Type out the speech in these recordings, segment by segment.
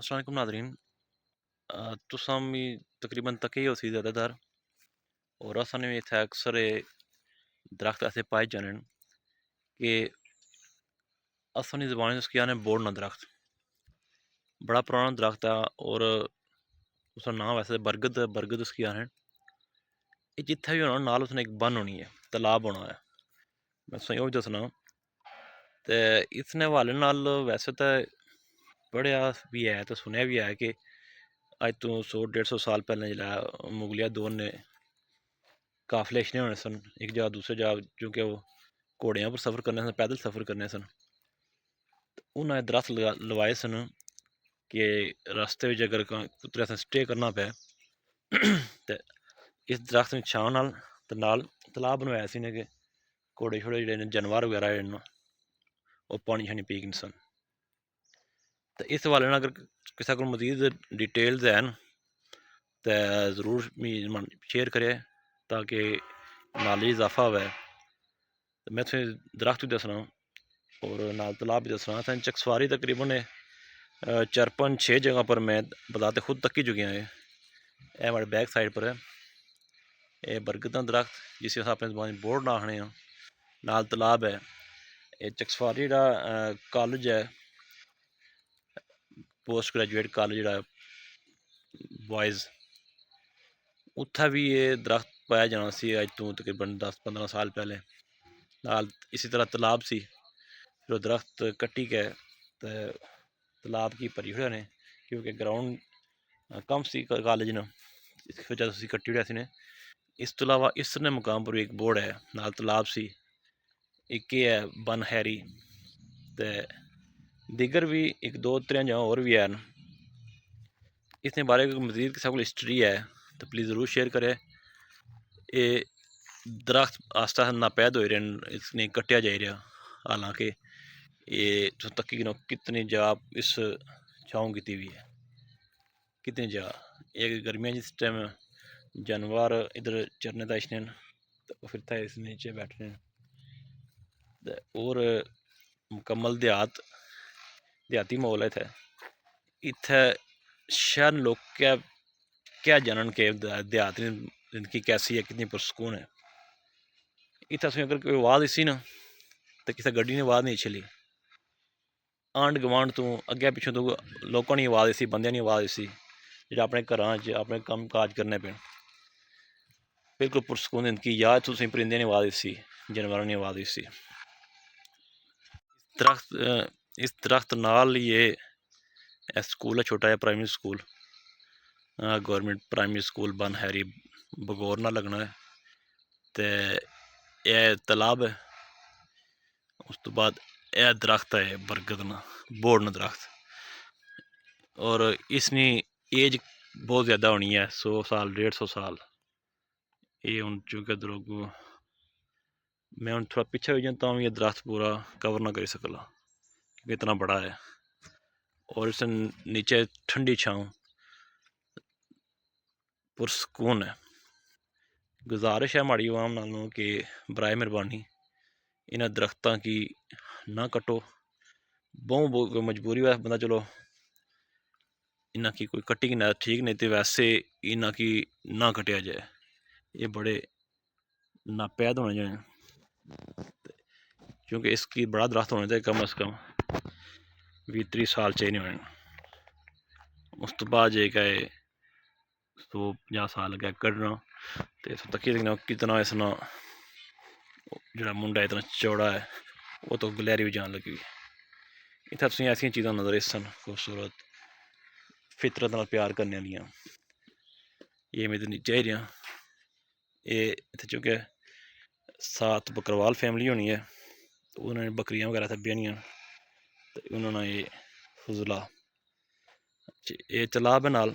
अस्सलाम वालेकुम नादरीन। तुसां भी तकरीबन तके ही होसी ज़्यादातर और असां ने भी इत्थै अक्सर दरख्त ऐसे पाए जाने कि असां दी ज़बान च उसकी आने बोड़ ना दरख्त। बड़ा पुराना दरख्त है और उसका नाम वैसे बरगद है, बरगद उसकी आने। ये जित्थै भी होना नाल उसने एक बन होनी है, तालाब होना है। मैं तुसें ओह् दस्सना ते इसने हवाले नाल वैसे तो पढ़ेआ भी है ते सुनेआ भी है कि अज तो 100-150 साल पैह्लें जेल्लै मुगलिया दौर ने काफिले इच्छने होने सन एक जगह दूसरी जगह, क्योंकि वो घोड़ियां पर सफ़र करने सन, पैदल सफ़र करने सन। उन्हें दरख्त लवाए सन कि रास्ते में अगर कुतरे असें स्टे करना पे ते इस दरख्त की छां नाल ते नाल तलाब बनवाया सी ने कि घोड़े शोड़े जेह्ड़े न जानवर वगैरा जेह्ड़े न ओह् पानी शानी पी सन। ते इस हवाले नाल अगर किसे कोल मजीद डिटेल्स हैन ते ज़रूर मिगी शेयर करे ताकि नालेज इजाफा होवै। ते मैं तुसें दरख्त बी दस्सना और नाल तलाब भी दस्सना। असें चकसवारी तकरीबन 4-5-6 जगह पर मैं बता खुद तक्की चुके हैं। ये हमारे बैक साइड पर है, ये बरगद दा दरख्त जिसी अस अपने ज़बान च बोड़ आखने आं। नाल तलाब है। ये चकसवारी जेह्ड़ा कॉलेज है, पोस्ट ग्रेजुएट कॉलेज जेह्ड़ा बॉयज़, उत्थै भी ये दरख्त पाया जाना सी अज तो तकरीबन 10-15 साल पहले। नाल इसी तरह तालाब सी, फिर वो दरख्त कट्टी के ते तालाब की भरी ओड़े ने क्योंकि ग्राउंड कम सी कॉलेज न, इस वजह से उसी कट्टी ओड़ेआ सी ने। इस तो अलावा इस ने मुकाम पर एक बोर्ड है, नाल तालाब सी, एक है बन हैरी ते दीगर भी एक दो त्रै जगह होर भी हैन। इसने बारे मजीद किसी को हिस्ट्री है तो प्लीज़ ज़रूर शेयर करें। ये दरख्त आस्ता आस्ता नापैद हो रहे हैं, इसने कट्टिया जा रहा। हालांकि ये तुस तक्की गिनो कितनी जगह इस छाऊं की हुई है, कितनी जगह। एक गर्मियां जिस टाइम जानवर इधर चरने दा इच्छने तो फिर था इस नीचे बैठने और मुकम्मल देहाती माहौल है इत्थै। इत्थै शैह्र लोग क्या जानन के देहात दी जिंदगी कैसी है, कितनी पुरसकून है। इत्थै तुसें अगर कोई आवाज़ इसी ना तो किसी गड्डी ने आवाज़ नहीं छिली, आंढ गवांढ तू अग्गें पिच्छों तू लोगों की आवाज़ इसी, बंदे की आवाज़ इसी जेह्ड़े अपने घरां च अपने कम्म काज करने पे बिल्कुल पुरसकून जिंदगी। या तुसें परिंदें की आवाज़ इसी, जानवरों की आवाज़ इसी। दरख्त इस दरख्त नाल ये स्कूल है, छोटा है primary school, government primary school बन हैरी बगौर ना लगना है। तो यह तालाब है, उस तो बाद यह दरख्त है बरगद ना बोड़ ना दरख्त। और इसकी एज बहुत ज़्यादा होनी है, 100 साल 150 साल। ये हूँ चूंकि लोग मैं हूँ थोड़ा पीछे हो जाऊँ तो ये दरख्त पूरा कवर ना कर सकला क्योंकि इतना बड़ा है। और इस नीचे ठंडी छाँव पुरसकून है। गुजारिश है हमारी आवाम नालों कि बराए मेहरबानी इन्हें दरख्तों की ना कटो। बहुत मजबूरी है बंदा चलो इन्हों की कोई कट्टी ना ठीक, नहीं तो वैसे इन्हों की ना कटिया जाए। ये बड़े नापैद होने चाहिए क्योंकि इसकी बड़ा दरख्त होने चाहिए, कम अज़ कम 20-30 साल चाहिए होने। उस तो बाद जेह्का 100-50 साल अग्गें कड्ढना तो तक्की दिक्खना कितना इसना जेह्ड़ा मुंडा इतना चौड़ा है, वो तो गलैरी भी जान लगी। इत्थै तुसेंगी ऐसियां चीज़ां नज़र आसन खूबसूरत फितरत नाल प्यार करने आह्लियां। ये मेरे नीचे ही रहा। ये इत्थै चूंकि 7 बकरवाल फैमिली होनी है तो उन्होंने बकरियां वगैरह इत्थै ब्याहियां तो उन्होंने ये फजला ये तालाब है नाल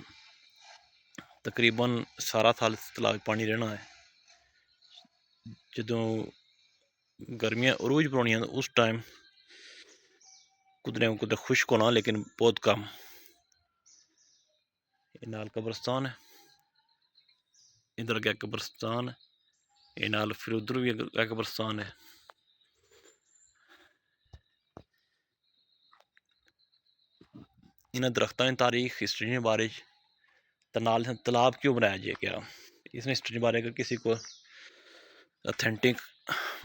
तकरीबन सारा साल इस तलाब पानी रहना है। जदों गर्मियां अरूज पर होनियां उस टाइम कुदरे कुदरे खुश्क होना लेकिन बहुत कम। ये नाल कब्रस्तान है, इधर अग्गें कब्रस्तान है, ये नाल फिर उधर भी अग्गें कब्रस्तान है। इन्हां दरख्तां दी तारीख हिस्ट्री दे बारे च ते नाल तलाब क्यों बनाया गया, इसमें हिस्ट्री बारे अगर किसी को ऑथेंटिक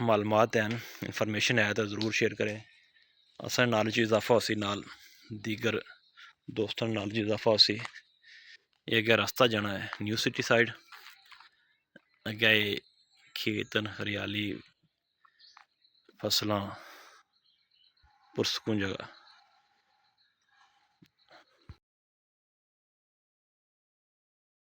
मालूमात हैं, इंफॉर्मेशन है तो ज़रूर शेयर करें। असें नॉलेज इजाफा होसी, नाल दीगर दोस्तों नॉलेज इजाफा होसी। ये अग्गें रास्ता जाना है न्यू सिटी साइड, अग्गें खेत न, हरियाली, फसलां, पुरसकून जगह।